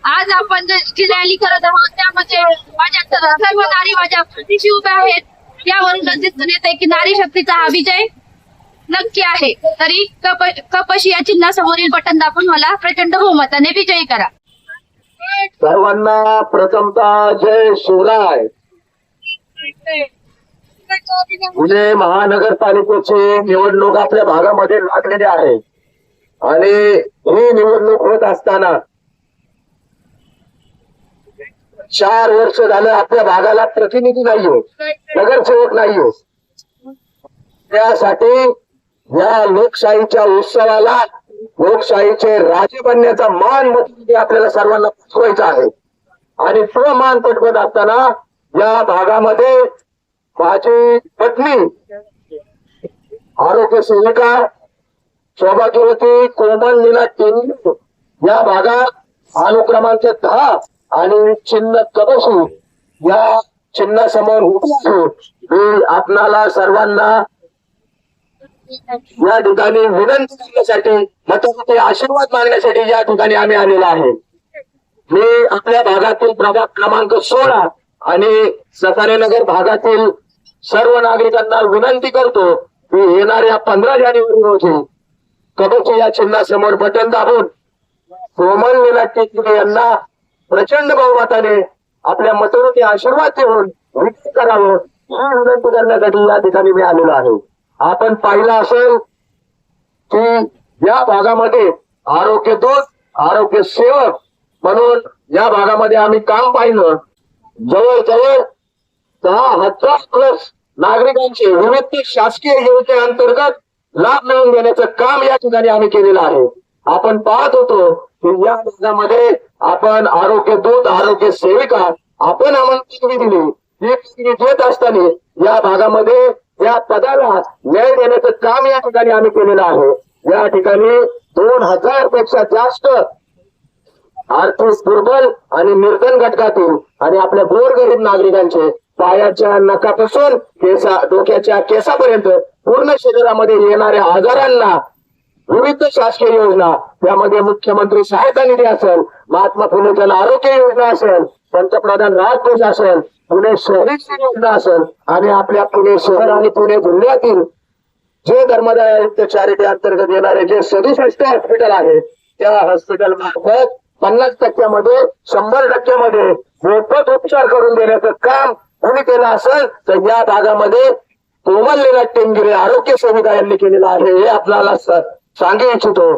आज आपण जी रॅली करत आहोत त्यामध्ये माझ्या सर्व नारी माझ्या पाठीशी उभ्या आहेत। यावरून दिसून येते की नारी शक्तीचा हा विजय नक्की आहे। तरी कपशी या चिन्हासमोरील बटन दाबून मला प्रचंड बहुमताने विजयी करा। सर्वांना प्रथमतः जय शिवराय। पुणे महानगरपालिकेची निवडणूक आपल्या भागामध्ये लागलेली आहे आणि ही निवडणूक होत असताना 4 वर्ष झालं आपल्या भागाला प्रतिनिधी नाहीये, नगरसेवक नाहीये। त्यासाठी या लोकशाहीच्या उत्सवाला लोकशाहीचे राजे बनण्याचा मान आपल्याला सर्वांना पटवायचा आहे आणि तो मान पटवत असताना या भागामध्ये माझी पत्नी आरोग्य सेविका सौभाग्यवती कोमल लीला टेंगे या भागात अनुक्रमांक 10 आणि चिन्ह कपशी या चिन्हासमोर उभे मी आपणाला सर्वांना या ठिकाणी विनंती करण्यासाठी मताचे आशीर्वाद मागण्यासाठी या ठिकाणी आम्ही आलेलो आहे। मी आपल्या भागातील प्रभाग क्रमांक 16 आणि सतारेनगर भागातील सर्व नागरिकांना विनंती करतो की येणाऱ्या 15 जानेवारी रोजी कबची या चिन्हासमोर बटन दाबून कोमल लीला टेंगे यांना प्रचंड बहुमताने आपल्या मताचे आशीर्वाद देऊन विजयी करावं ही विनंती करण्यासाठी या ठिकाणी मी आलेलो आहे। आपण पाहिलं असेल की या भागामध्ये आरोग्य दूत आरोग्य सेवक म्हणून या भागामध्ये आम्ही काम पाहिलं। जवळजवळ 10,000+ नागरिकांचे विविध शासकीय योजनेअंतर्गत लाभ मिळवून देण्याचं काम या ठिकाणी आम्ही केलेलं आहे। आपण पाहत होतो की या भागामध्ये आपण आरोग्य दूत आरोग्य सेविका आपण आमंत्रण दिली ही देत असताना या भागामध्ये या पदाला न्याय देण्याचं काम या ठिकाणी आम्ही केलेलं आहे। या ठिकाणी 2,000 पेक्षा जास्त आर्थिक दुर्बल आणि निर्धन घटकातील आणि आपल्या गोरगरीब नागरिकांचे पायाच्या नखापासून डोक्याच्या केसापर्यंत पूर्ण शरीरामध्ये येणाऱ्या आजारांना विविध शासकीय योजना त्यामध्ये मुख्यमंत्री सहायता निधी असेल, महात्मा फुले जन आरोग्य योजना असेल, पंतप्रधान राजकोष असेल, पुणे शहरी योजना असेल आणि आपल्या पुणे शहर आणि पुणे जिल्ह्यातील जे धर्मदाय चॅरिटी अंतर्गत येणारे जे 67 हॉस्पिटल आहेत त्या हॉस्पिटल मार्फत 50% 100% मोफत उपचार करून देण्याचं काम कोणी केलं असेल तर या भागामध्ये कोमल लीला टेंगे आरोग्य सेविका यांनी केलेलं आहे हे आपल्याला सांगू इच्छितो।